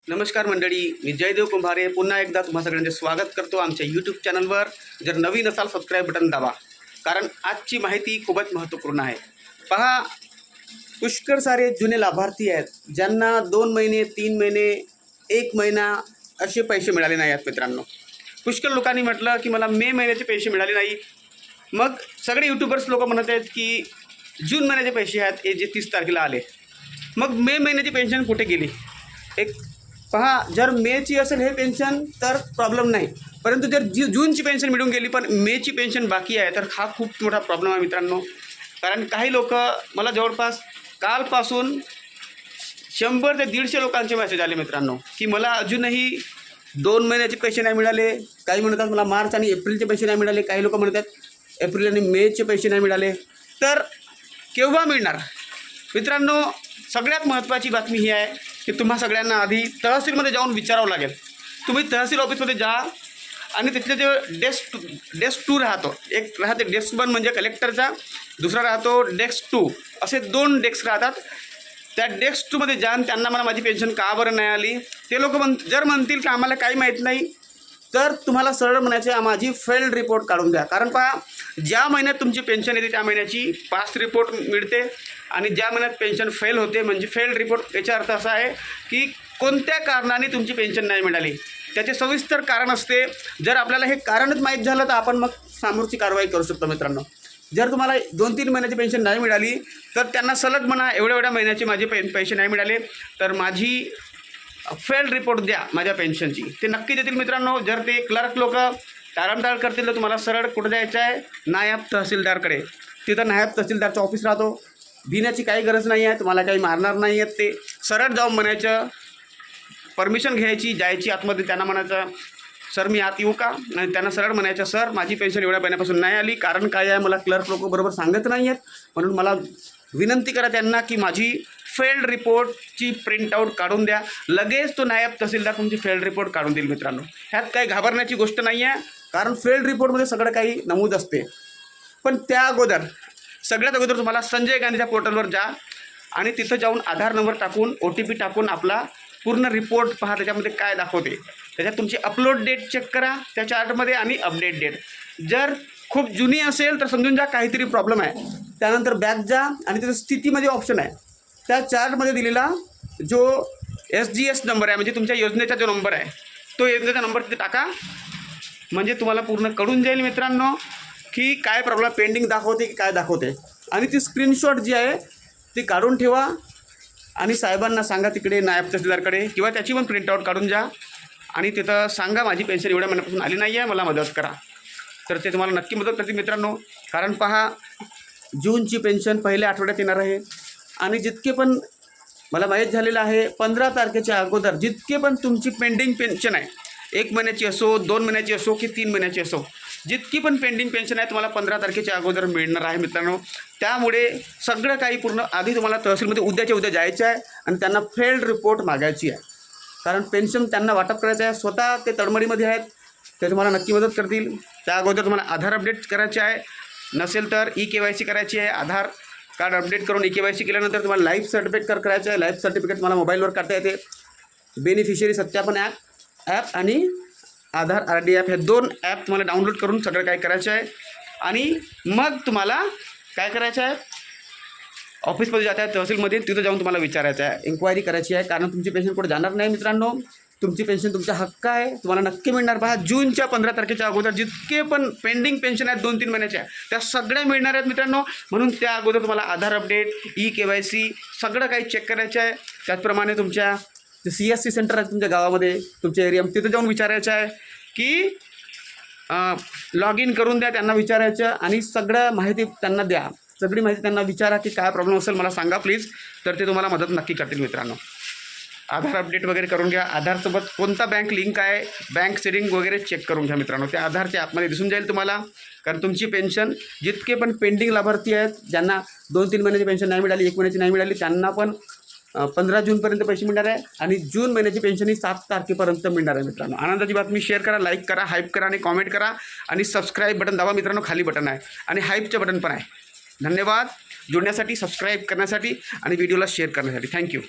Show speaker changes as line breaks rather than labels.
नमस्कार मंडळी, मी जयदेव कुंभारे पुन्हा एकदा तुम्हा सगळ्यांचे स्वागत करतो आमच्या यूट्यूब चॅनलवर. जर नवीन असाल सबस्क्राईब बटन दाबा, कारण आजची माहिती खूपच महत्त्वपूर्ण आहे. पहा, पुष्कळ सारे जुने लाभार्थी आहेत ज्यांना 2 महिने 3 महिने 1 महिना असे पैसे मिळाले नाही आहेत. मित्रांनो, पुष्कळ लोकांनी म्हटलं की मला मे महिन्याचे पैसे मिळाले नाही. मग सगळे यूट्यूबर्स लोक म्हणत आहेत की जून महिन्याचे पैसे आहेत हे जे 30 तारखेला आले. मग मे महिन्याची पेन्शन कुठे गेली? एक पहा, जर मेची असेल हे पेन्शन तर प्रॉब्लेम नाही, परंतु जर जूनची पेन्शन मिळून गेली पण मेची पेन्शन बाकी आहे तर हा खूप मोठा प्रॉब्लेम आहे मित्रांनो. कारण काही लोक मला जवळपास कालपासून 100 ते 150 लोकांचे मेसेज आले मित्रांनो की मला अजूनही 2 महिन्याचे पैसे नाही मिळाले. काही म्हणतात मला मार्च आणि एप्रिलचे पैसे नाही मिळाले. काही लोक म्हणतात एप्रिल आणि मेचे पैसे नाही मिळाले. तर केव्हा मिळणार? मित्रांनो, सगळ्यात महत्त्वाची बातमी ही आहे की तुम्हा सगळ्यांना आधी तहसीलमध्ये जाऊन विचारावं लागेल. तुम्ही तहसील ऑफिसमध्ये जा आणि तिथले जे डेस्क 2 राहतो, एक राहते डेस्क 1 म्हणजे कलेक्टरचा, दुसरा राहतो डेस्क 2, असे 2 डेस्क राहतात. त्या डेस्क 2मध्ये जा आणि त्यांना मला माझी पेन्शन का बरं नाही आली ते लोक जर म्हणतील की आम्हाला काही माहीत नाही, तर तुम्हाला सरळ म्हणायचे माझी फेल्ड रिपोर्ट काढून द्या. कारण पहा, ज्या महिन्यात तुमची पेन्शन येते त्या महिन्याची पास रिपोर्ट मिळते आणि ज्या महिन्यात पेन्शन फेल होते म्हणजे फेल्ड रिपोर्ट, याचा अर्थ असा आहे की कोणत्या कारणाने तुमची पेन्शन नाही मिळाली, त्याचे सविस्तर कारण असते. जर आपल्याला हे कारणच माहीत झालं तर आपण मग समोरची कारवाई करू शकतो. मित्रांनो, जर तुम्हाला 2-3 महिन्याची पेन्शन नाही मिळाली तर त्यांना सलग म्हणा एवढ्या महिन्याचे माझे पैसे नाही मिळाले तर माझी फेल्ड रिपोर्ट द्या माझ्या पेन्शनची. ते नक्की देतील मित्रांनो. जर ते क्लर्क लोक टाळमटाळ करतील तर तुम्हाला सरळ कुठं जायचं आहे? नायब तहसीलदारकडे. तिथं नायब तहसीलदारचा ऑफिस राहतो. भिण्याची काही गरज नाही आहे, तुम्हाला काही मारणार नाही आहेत. ते सरळ जाऊन म्हणायचं, परमिशन घ्यायची, जायची आतमध्ये, त्यांना म्हणायचं सर मी आत येऊ का? आणि त्यांना सरळ म्हणायचं सर माझी पेन्शन एवढ्या महिन्यापासून नाही आली, कारण काय आहे मला क्लर्क लोक बरोबर सांगत नाही आहेत, म्हणून मला विनंती करा त्यांना की माझी फेल्ड रिपोर्टची प्रिंटआउट काढून द्या. लगेच तो नायब तहसीलदार तुमची फेल्ड रिपोर्ट काढून देईल. मित्रांनो, ह्यात काही घाबरण्याची गोष्ट नाही आहे, कारण फेल्ड रिपोर्टमध्ये सगळं काही नमूद असते. पण त्या अगोदर सगळ्यात अगोदर तुम्हाला संजय गांधीच्या पोर्टलवर जा आणि तिथं जाऊन आधार नंबर टाकून OTP टाकून आपला पूर्ण रिपोर्ट पहा, त्याच्यामध्ये काय दाखवते. त्याच्यात तुमची अपलोड डेट चेक करा त्या चार्टमध्ये आणि अपडेट डेट. जर खूप जुनी असेल तर समजून जा काहीतरी प्रॉब्लेम आहे. त्यानंतर बॅक जा आणि तिथं स्थितीमध्ये ऑप्शन आहे, त्या चार्टमध्ये दिलेला जो SGS नंबर आहे म्हणजे तुमच्या योजनेचा जो नंबर आहे तो योजनेचा नंबर तिथे टाका, म्हणजे तुम्हाला पूर्ण कळून जाईल मित्रांनो की काय प्रॉब्लेम पेंडिंग दाखवते की काय दाखवते. आणि ती स्क्रीनशॉट जी आहे ती काढून ठेवा आणि साहेबांना सांगा तिकडे नायब तहसीलदारकडे, किंवा त्याची पण प्रिंटआउट काढून जा आणि तिथं सांगा माझी पेन्शन एवढ्या महिन्यापासून आली नाही आहे, मला मदत करा. तर ते तुम्हाला नक्की मदत करतील मित्रांनो. कारण पहा, जूनची पेन्शन पहिल्या आठवड्यात येणार आहे आणि जितके पण मला माहीत झालेलं आहे 15 तारखेच्या अगोदर जितके पण तुमची पेंडिंग पेन्शन आहे, 1 महिन्याची असो 2 महिन्याची असो की 3 महिन्याची असो, जितकी पण पेंडिंग पेन्शन आहे तुम्हाला 15 तारखेच्या अगोदर मिळणार आहे मित्रांनो. त्यामुळे सगळं काही पूर्ण आधी तुम्हाला तहसीलमध्ये उद्याच्या उद्या जायचं आहे आणि त्यांना फेल्ड रिपोर्ट मागायची आहे. कारण पेन्शन त्यांना वाटप करायचं आहे, स्वतः ते तडमडीमध्ये आहेत, ते तुम्हाला नक्की मदत करतील. त्या अगोदर तुम्हाला आधार अपडेट करायचे आहे, नसेल तर EKYC करायची आहे. आधार कार्ड अपडेट करून EKYC केल्यानंतर तुम्हाला लाईफ सर्टिफिकेट करायचं आहे. लाईफ सर्टिफिकेट तुम्हाला मोबाईलवर काढता येते. बेनिफिशियरी सत्यापन ॲप आणि आधार RD ॲप, हे 2 ॲप तुम्हाला डाउनलोड करून सगळं काय करायचं आहे. आणि मग तुम्हाला काय करायचं आहे, ऑफिसमध्ये जात आहे तहसीलमध्ये, तिथं जाऊन तुम्हाला विचारायचं आहे, इन्क्वायरी करायची आहे. कारण तुमची पेन्शन कुठे जाणार नाही मित्रांनो. तुमची पेन्शन तुमचा हक्क आहे, तुम्हाला नक्की मिळणार. पहा, जूनच्या 15 तारखेच्या अगोदर जितके पण पेंडिंग पेन्शन आहेत 2-3 महिन्याच्या त्या सगळ्या मिळणार आहेत मित्रांनो. म्हणून त्या अगोदर तुम्हाला आधार अपडेट, EKYC सगळं काही चेक करायचं आहे. त्याचप्रमाणे तुमच्या CSC सेंटर आहे तुमच्या गावामध्ये, तुमच्या एरियामध्ये, तिथं जाऊन विचारायचं आहे की लॉग इन करून द्या, त्यांना विचारायचं आणि सगळं माहिती त्यांना द्या. सगळी माहिती त्यांना विचारा की काय प्रॉब्लेम असेल मला सांगा प्लीज, तर ते तुम्हाला मदत नक्की करतील मित्रांनो. आधार अपडेट वगैरे करून घ्या. आधारसोबत कोणता बँक लिंक आहे, बँक सेटिंग वगैरे चेक करून घ्या मित्रांनो. त्या आधारच्या ॲपमध्ये दिसून जाईल तुम्हाला. कारण तुमची पेन्शन जितके पण पेंडिंग लाभार्थी आहेत ज्यांना 2-3 महिन्याची पेन्शन नाही मिळाली, 1 महिन्याची नाही मिळाली, त्यांना पण 15 जूनपर्यंत पैसे मिळणार आहे आणि जून महिन्याची पेन्शन ही 7 तारखेपर्यंत मिळणार आहे मित्रांनो. आनंदाची बातमी. शेअर करा, लाईक करा, हाईप करा आणि कॉमेंट करा आणि सबस्क्राईब बटन दाबा मित्रांनो. खाली बटन आहे आणि हाईपचं बटन पण आहे. धन्यवाद जुळण्यासाठी, सबस्क्राईब करण्यासाठी आणि व्हिडिओला शेअर करण्यासाठी. थँक्यू.